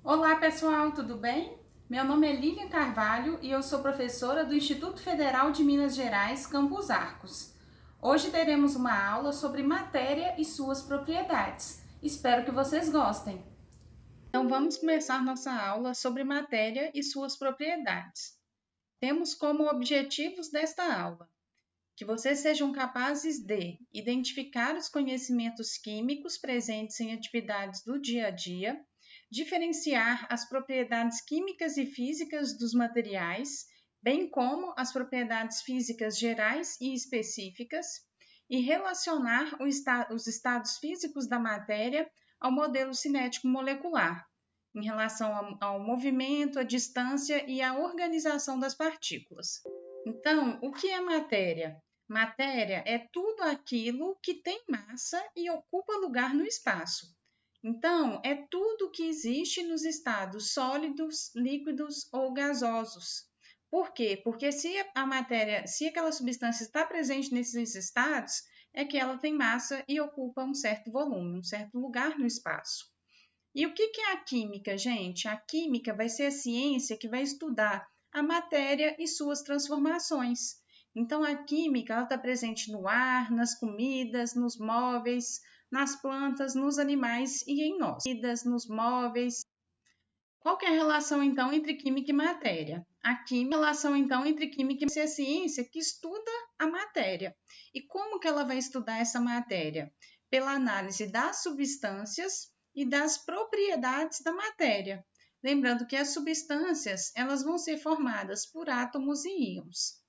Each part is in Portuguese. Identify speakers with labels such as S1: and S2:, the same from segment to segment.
S1: Olá pessoal, tudo bem? Meu nome é Lilian Carvalho e eu sou professora do Instituto Federal de Minas Gerais, Campus Arcos. Hoje teremos uma aula sobre matéria e suas propriedades. Espero que vocês gostem. Então vamos começar nossa aula sobre matéria e suas propriedades. Temos como objetivos desta aula que vocês sejam capazes de identificar os conhecimentos químicos presentes em atividades do dia a dia, diferenciar as propriedades químicas e físicas dos materiais, bem como as propriedades físicas gerais e específicas, e relacionar os estados físicos da matéria ao modelo cinético molecular, em relação ao movimento, à distância e à organização das partículas. Então, o que é matéria? Matéria é tudo aquilo que tem massa e ocupa lugar no espaço. Então, é tudo que existe nos estados sólidos, líquidos ou gasosos. Por quê? Porque se a matéria, se aquela substância está presente nesses estados, é que ela tem massa e ocupa um certo volume, um certo lugar no espaço. E o que é a química, gente? A química vai ser a ciência que vai estudar a matéria e suas transformações. Então, a química está presente no ar, nas comidas, nos móveis, nas plantas, nos animais e em nós. Nos móveis. Qual que é a relação, então, entre química e matéria? A relação, então, entre química e matéria é a ciência que estuda a matéria. E como que ela vai estudar essa matéria? Pela análise das substâncias e das propriedades da matéria. Lembrando que as substâncias, elas vão ser formadas por átomos e íons.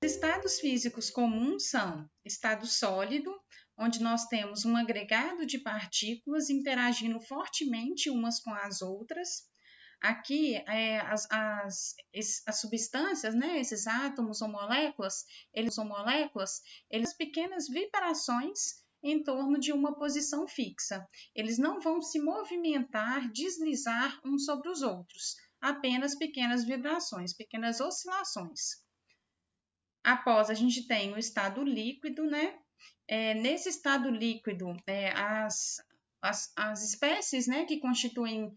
S1: Os estados físicos comuns são estado sólido, onde nós temos um agregado de partículas interagindo fortemente umas com as outras. Aqui, as substâncias, né, esses átomos ou moléculas, eles pequenas vibrações em torno de uma posição fixa. Eles não vão se movimentar, deslizar uns sobre os outros, apenas pequenas vibrações, pequenas oscilações. Após, a gente tem o estado líquido, né? Nesse estado líquido, as espécies, né, que constituem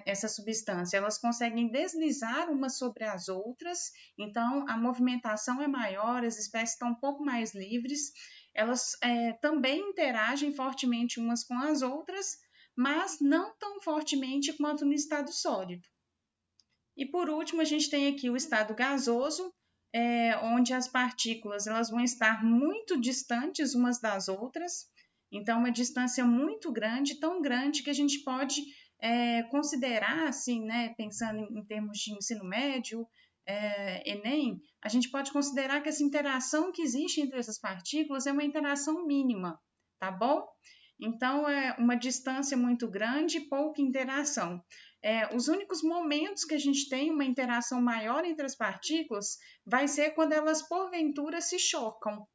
S1: essa substância, elas conseguem deslizar umas sobre as outras, então a movimentação é maior, as espécies estão um pouco mais livres, elas também interagem fortemente umas com as outras, mas não tão fortemente quanto no estado sólido. E por último, a gente tem aqui o estado gasoso, onde as partículas elas vão estar muito distantes umas das outras, então uma distância muito grande, tão grande que a gente pode considerar, assim, né, pensando em termos de ensino médio, Enem, a gente pode considerar que essa interação que existe entre essas partículas é uma interação mínima, tá bom? Então, é uma distância muito grande e pouca interação. Os únicos momentos que a gente tem uma interação maior entre as partículas vai ser quando elas, porventura, se chocam.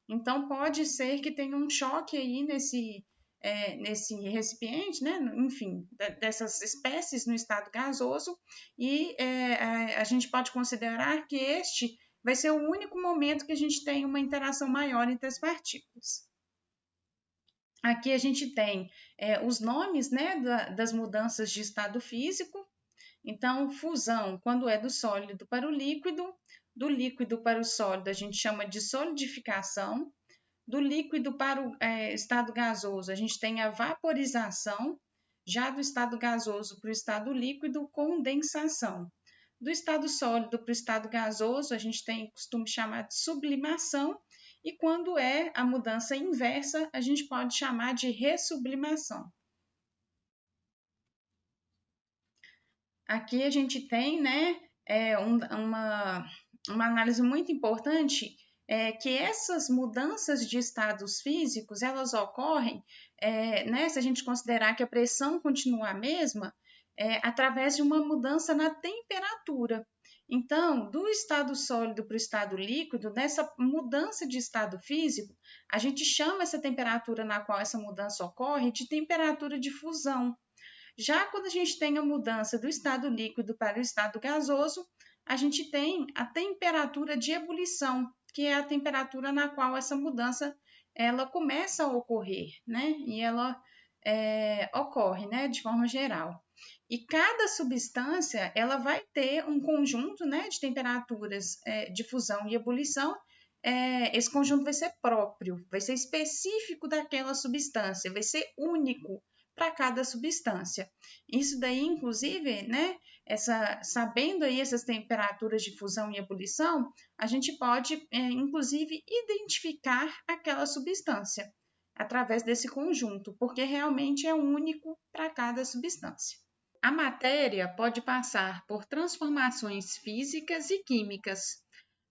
S1: Então, pode ser que tenha um choque aí nesse recipiente, né? Enfim, dessas espécies no estado gasoso, e a gente pode considerar que este vai ser o único momento que a gente tem uma interação maior entre as partículas. Aqui a gente tem os nomes, né, das mudanças de estado físico. Então, fusão, quando é do sólido para o líquido, do líquido para o sólido a gente chama de solidificação, do líquido para o estado gasoso a gente tem a vaporização, já do estado gasoso para o estado líquido, condensação. Do estado sólido para o estado gasoso a gente tem costume chamar de sublimação, e quando é a mudança inversa, a gente pode chamar de ressublimação. Aqui a gente tem, né, uma análise muito importante, que essas mudanças de estados físicos, elas ocorrem, né, se a gente considerar que a pressão continua a mesma, através de uma mudança na temperatura. Então, do estado sólido para o estado líquido, nessa mudança de estado físico, a gente chama essa temperatura na qual essa mudança ocorre de temperatura de fusão. Já quando a gente tem a mudança do estado líquido para o estado gasoso, a gente tem a temperatura de ebulição, que é a temperatura na qual essa mudança ela começa a ocorrer, né? E ela ocorre, né, de forma geral. E cada substância ela vai ter um conjunto, né, de temperaturas de fusão e ebulição. Esse conjunto vai ser próprio, vai ser específico daquela substância, vai ser único para cada substância. Isso daí, inclusive, né, sabendo aí essas temperaturas de fusão e ebulição, a gente pode, inclusive, identificar aquela substância através desse conjunto, porque realmente é único para cada substância. A matéria pode passar por transformações físicas e químicas.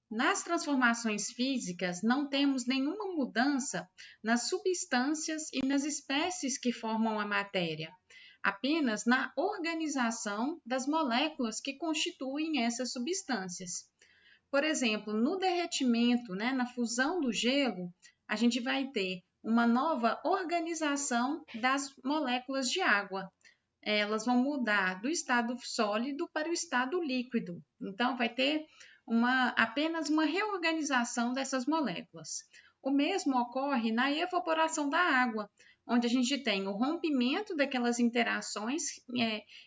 S1: Nas transformações físicas, não temos nenhuma mudança nas substâncias e nas espécies que formam a matéria, apenas na organização das moléculas que constituem essas substâncias. Por exemplo, no derretimento, né, na fusão do gelo, a gente vai ter uma nova organização das moléculas de água. Elas vão mudar do estado sólido para o estado líquido. Então, vai ter apenas uma reorganização dessas moléculas. O mesmo ocorre na evaporação da água, onde a gente tem o rompimento daquelas interações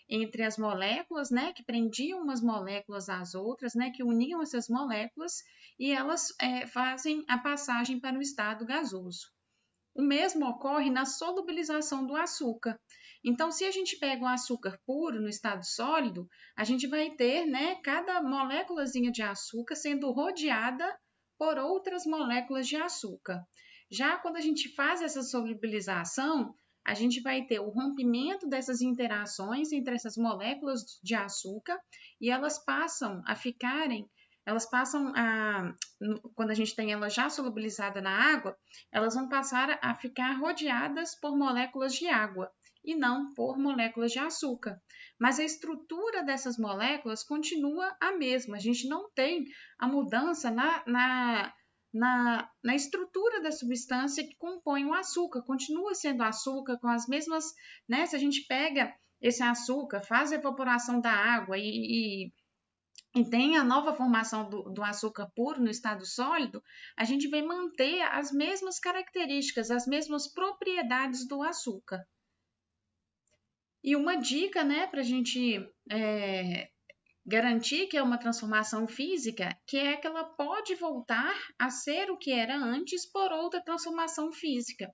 S1: entre as moléculas, né, que prendiam umas moléculas às outras, né, que uniam essas moléculas, e elas fazem a passagem para o estado gasoso. O mesmo ocorre na solubilização do açúcar. Então, se a gente pega o açúcar puro no estado sólido, a gente vai ter, né, cada moléculazinha de açúcar sendo rodeada por outras moléculas de açúcar. Já quando a gente faz essa solubilização, a gente vai ter o rompimento dessas interações entre essas moléculas de açúcar e elas passam a, quando a gente tem ela já solubilizada na água, elas vão passar a ficar rodeadas por moléculas de água e não por moléculas de açúcar. Mas a estrutura dessas moléculas continua a mesma. A gente não tem a mudança na estrutura da substância que compõe o açúcar. Continua sendo açúcar com as mesmas, né? Se a gente pega esse açúcar, faz a evaporação da água e tem a nova formação do açúcar puro no estado sólido, a gente vai manter as mesmas características, as mesmas propriedades do açúcar. E uma dica, né, para a gente garantir que é uma transformação física, que é que ela pode voltar a ser o que era antes por outra transformação física.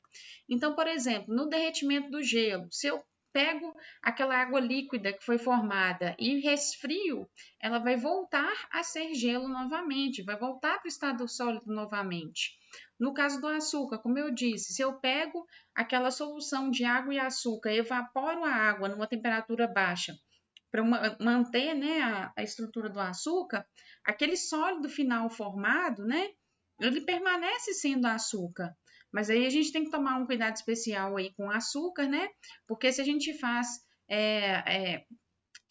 S1: Então, por exemplo, no derretimento do gelo, se eu pego aquela água líquida que foi formada e resfrio, ela vai voltar a ser gelo novamente, vai voltar para o estado sólido novamente. No caso do açúcar, como eu disse, se eu pego aquela solução de água e açúcar, evaporo a água numa temperatura baixa para manter, né, a estrutura do açúcar, aquele sólido final formado, né, ele permanece sendo açúcar. Mas aí a gente tem que tomar um cuidado especial aí com o açúcar, né? Porque se a gente faz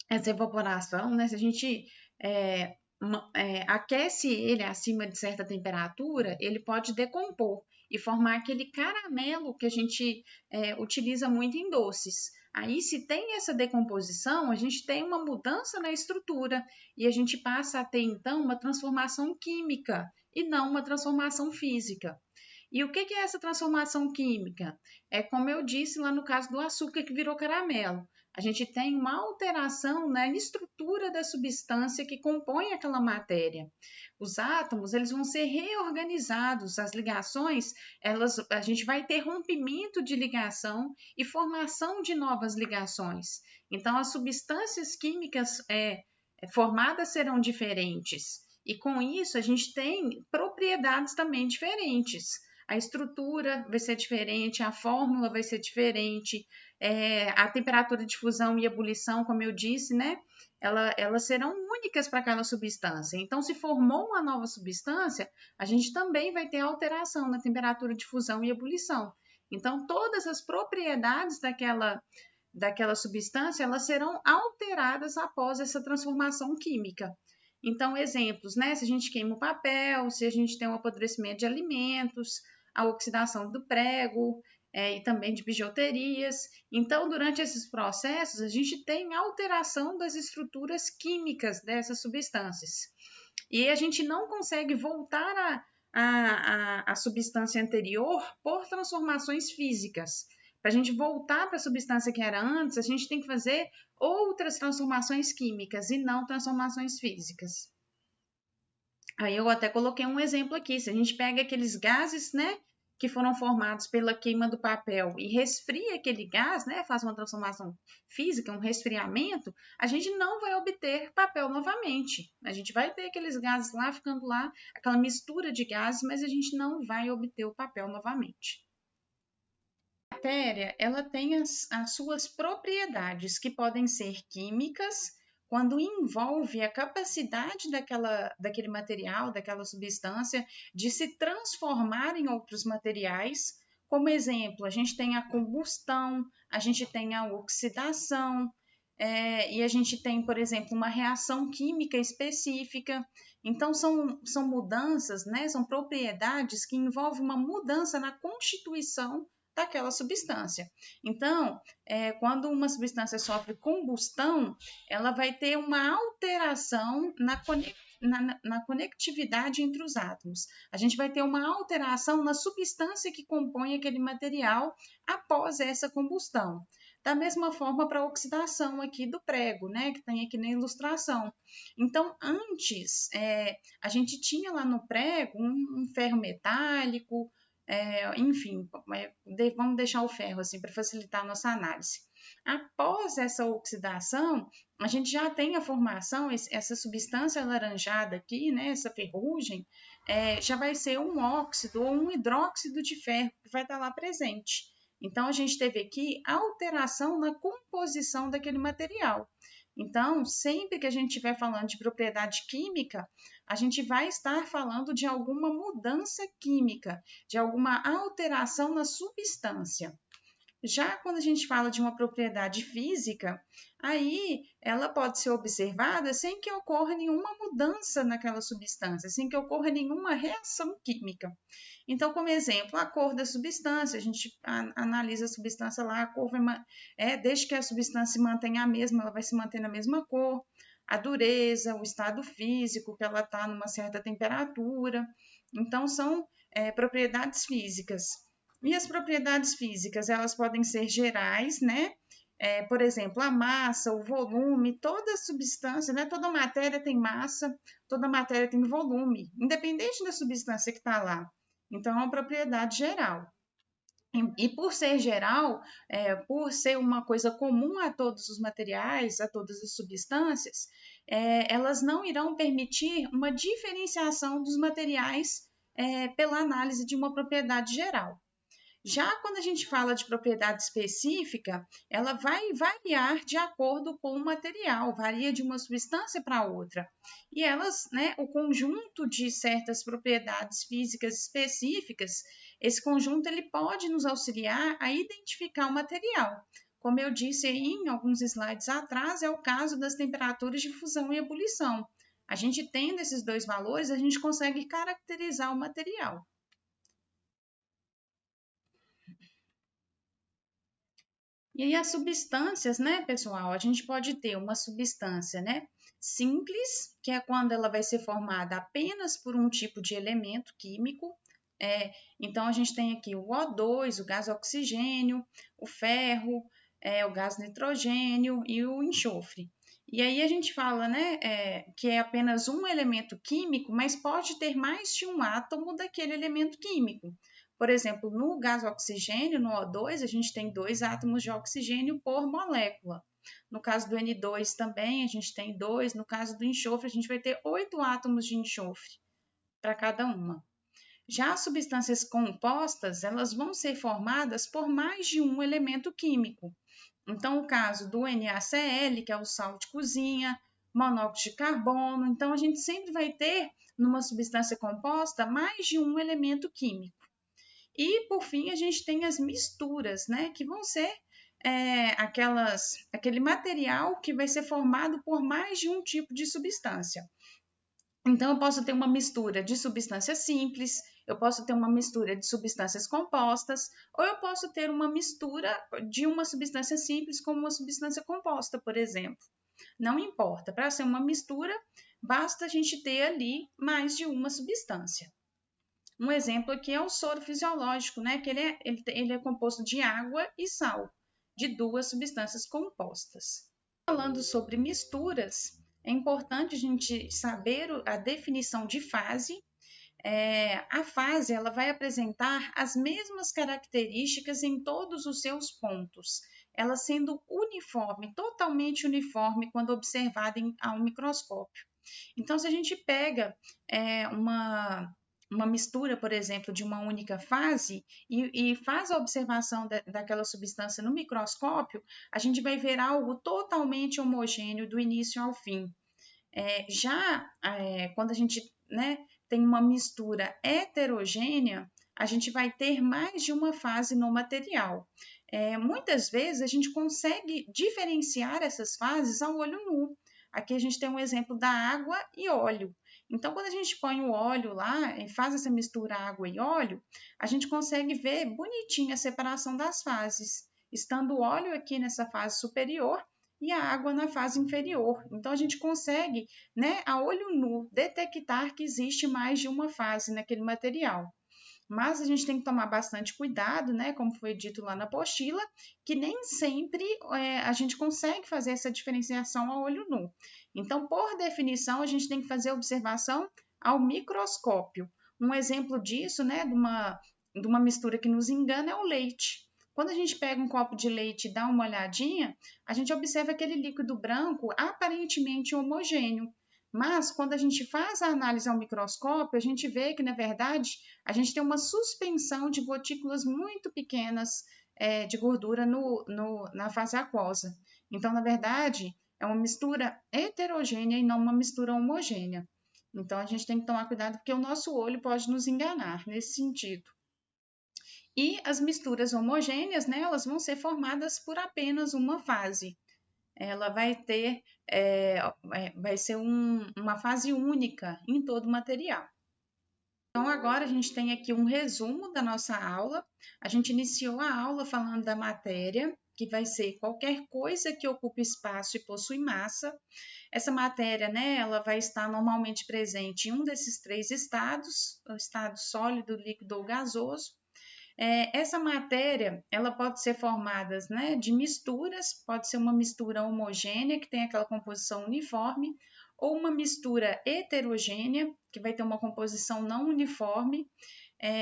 S1: essa evaporação, né? Se a gente aquece ele acima de certa temperatura, ele pode decompor e formar aquele caramelo que a gente utiliza muito em doces. Aí, se tem essa decomposição, a gente tem uma mudança na estrutura e a gente passa a ter, então, uma transformação química e não uma transformação física. E o que é essa transformação química? É como eu disse lá no caso do açúcar que virou caramelo. A gente tem uma alteração na estrutura da substância que compõe aquela matéria. Os átomos, eles vão ser reorganizados, as ligações, a gente vai ter rompimento de ligação e formação de novas ligações. Então, as substâncias químicas formadas serão diferentes. E com isso, a gente tem propriedades também diferentes. A estrutura vai ser diferente, a fórmula vai ser diferente, a temperatura de fusão e ebulição, como eu disse, né? Elas serão únicas para aquela substância. Então, se formou uma nova substância, a gente também vai ter alteração na temperatura de fusão e ebulição. Então, todas as propriedades daquela substância, elas serão alteradas após essa transformação química. Então, exemplos, né? Se a gente queima o papel, se a gente tem um apodrecimento de alimentos, a oxidação do prego e também de bijuterias. Então, durante esses processos, a gente tem alteração das estruturas químicas dessas substâncias. E a gente não consegue voltar à substância anterior por transformações físicas, Para a gente voltar para a substância que era antes, a gente tem que fazer outras transformações químicas e não transformações físicas. Aí eu até coloquei um exemplo aqui. Se a gente pega aqueles gases, né, que foram formados pela queima do papel e resfria aquele gás, né, faz uma transformação física, um resfriamento, a gente não vai obter papel novamente. A gente vai ter aqueles gases lá ficando lá, aquela mistura de gases, mas a gente não vai obter o papel novamente. A matéria, ela tem as suas propriedades, que podem ser químicas, quando envolve a capacidade daquele material, daquela substância, de se transformar em outros materiais. Como exemplo, a gente tem a combustão, a gente tem a oxidação, e a gente tem, por exemplo, uma reação química específica. Então, são mudanças, né? São propriedades que envolvem uma mudança na constituição daquela substância. Então, quando uma substância sofre combustão, ela vai ter uma alteração na conectividade entre os átomos. A gente vai ter uma alteração na substância que compõe aquele material após essa combustão. Da mesma forma para a oxidação aqui do prego, né, que tem aqui na ilustração. Então, antes, a gente tinha lá no prego um ferro metálico, enfim, vamos deixar o ferro assim para facilitar a nossa análise. Após essa oxidação, a gente já tem a formação, essa substância alaranjada aqui, né, essa ferrugem, já vai ser um óxido ou um hidróxido de ferro que vai estar lá presente. Então, a gente teve aqui alteração na composição daquele material. Então, sempre que a gente estiver falando de propriedade química, a gente vai estar falando de alguma mudança química, de alguma alteração na substância. Já quando a gente fala de uma propriedade física, aí ela pode ser observada sem que ocorra nenhuma mudança naquela substância, sem que ocorra nenhuma reação química. Então, como exemplo, a cor da substância, a gente analisa a substância lá, a cor desde que a substância se mantenha a mesma, ela vai se manter na mesma cor. A dureza, o estado físico, que ela está numa certa temperatura. Então, são propriedades físicas. E as propriedades físicas, elas podem ser gerais, né? Por exemplo, a massa, o volume, toda substância, né? Toda matéria tem massa, toda matéria tem volume, independente da substância que está lá. Então, é uma propriedade geral. E por ser geral, por ser uma coisa comum a todos os materiais, a todas as substâncias, elas não irão permitir uma diferenciação dos materiais pela análise de uma propriedade geral. Já quando a gente fala de propriedade específica, ela vai variar de acordo com o material, varia de uma substância para outra. E elas, né, o conjunto de certas propriedades físicas específicas, esse conjunto ele pode nos auxiliar a identificar o material. Como eu disse aí em alguns slides atrás, é o caso das temperaturas de fusão e ebulição. A gente tendo esses dois valores, a gente consegue caracterizar o material. E aí as substâncias, né, pessoal? A gente pode ter uma substância, né, simples, que é quando ela vai ser formada apenas por um tipo de elemento químico. Então, a gente tem aqui o O2, o gás oxigênio, o ferro, o gás nitrogênio e o enxofre. E aí a gente fala, né, que é apenas um elemento químico, mas pode ter mais de um átomo daquele elemento químico. Por exemplo, no gás oxigênio, no O2, a gente tem 2 átomos de oxigênio por molécula. No caso do N2 também, a gente tem 2. No caso do enxofre, a gente vai ter 8 átomos de enxofre para cada uma. Já as substâncias compostas, elas vão ser formadas por mais de um elemento químico. Então, o caso do NaCl, que é o sal de cozinha, monóxido de carbono. Então, a gente sempre vai ter, numa substância composta, mais de um elemento químico. E, por fim, a gente tem as misturas, né, que vão ser aquele material que vai ser formado por mais de um tipo de substância. Então, eu posso ter uma mistura de substâncias simples, eu posso ter uma mistura de substâncias compostas, ou eu posso ter uma mistura de uma substância simples com uma substância composta, por exemplo. Não importa, para ser uma mistura, basta a gente ter ali mais de uma substância. Um exemplo aqui é o soro fisiológico, né? Que ele é composto de água e sal, de duas substâncias compostas. Falando sobre misturas, é importante a gente saber a definição de fase. A fase ela vai apresentar as mesmas características em todos os seus pontos, ela sendo uniforme, totalmente uniforme quando observada a um microscópio. Então, se a gente pega uma mistura, por exemplo, de uma única fase e faz a observação daquela substância no microscópio, a gente vai ver algo totalmente homogêneo do início ao fim. Quando a gente, né, tem uma mistura heterogênea, a gente vai ter mais de uma fase no material. Muitas vezes a gente consegue diferenciar essas fases ao olho nu. Aqui a gente tem um exemplo da água e óleo. Então, quando a gente põe o óleo lá e faz essa mistura água e óleo, a gente consegue ver bonitinho a separação das fases, estando o óleo aqui nessa fase superior e a água na fase inferior. Então, a gente consegue, né, a olho nu, detectar que existe mais de uma fase naquele material. Mas a gente tem que tomar bastante cuidado, né, como foi dito lá na apostila, que nem sempre a gente consegue fazer essa diferenciação a olho nu. Então, por definição, a gente tem que fazer a observação ao microscópio. Um exemplo disso, né, de uma mistura que nos engana é o leite. Quando a gente pega um copo de leite e dá uma olhadinha, a gente observa aquele líquido branco aparentemente homogêneo. Mas, quando a gente faz a análise ao microscópio, a gente vê que, na verdade, a gente tem uma suspensão de gotículas muito pequenas de gordura na fase aquosa. Então, na verdade, é uma mistura heterogênea e não uma mistura homogênea. Então, a gente tem que tomar cuidado porque o nosso olho pode nos enganar nesse sentido. E as misturas homogêneas, né, elas vão ser formadas por apenas uma fase. Ela vai ter, vai ser uma fase única em todo o material. Então, agora a gente tem aqui um resumo da nossa aula. A gente iniciou a aula falando da matéria, que vai ser qualquer coisa que ocupe espaço e possui massa. Essa matéria, né, ela vai estar normalmente presente em um desses três estados, o estado sólido, líquido ou gasoso. Essa matéria, ela pode ser formada, né, de misturas, pode ser uma mistura homogênea, que tem aquela composição uniforme, ou uma mistura heterogênea, que vai ter uma composição não uniforme.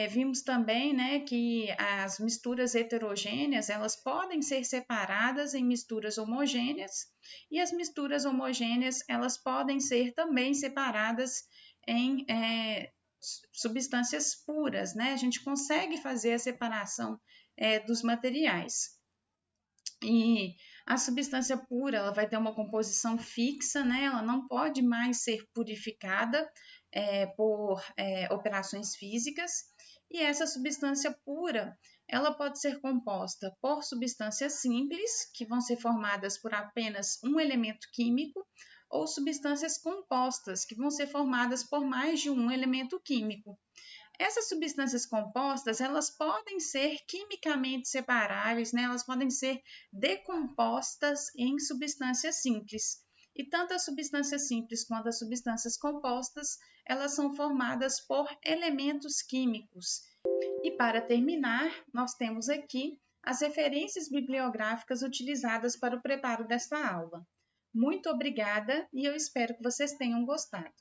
S1: Vimos também, né, que as misturas heterogêneas, elas podem ser separadas em misturas homogêneas, e as misturas homogêneas, elas podem ser também separadas em substâncias puras, né? A gente consegue fazer a separação dos materiais. E a substância pura, ela vai ter uma composição fixa, né? Ela não pode mais ser purificada por operações físicas. E essa substância pura, ela pode ser composta por substâncias simples, que vão ser formadas por apenas um elemento químico, ou substâncias compostas, que vão ser formadas por mais de um elemento químico. Essas substâncias compostas, elas podem ser quimicamente separáveis, né? Elas podem ser decompostas em substâncias simples. E tanto as substâncias simples quanto as substâncias compostas, elas são formadas por elementos químicos. E para terminar, nós temos aqui as referências bibliográficas utilizadas para o preparo desta aula. Muito obrigada e eu espero que vocês tenham gostado.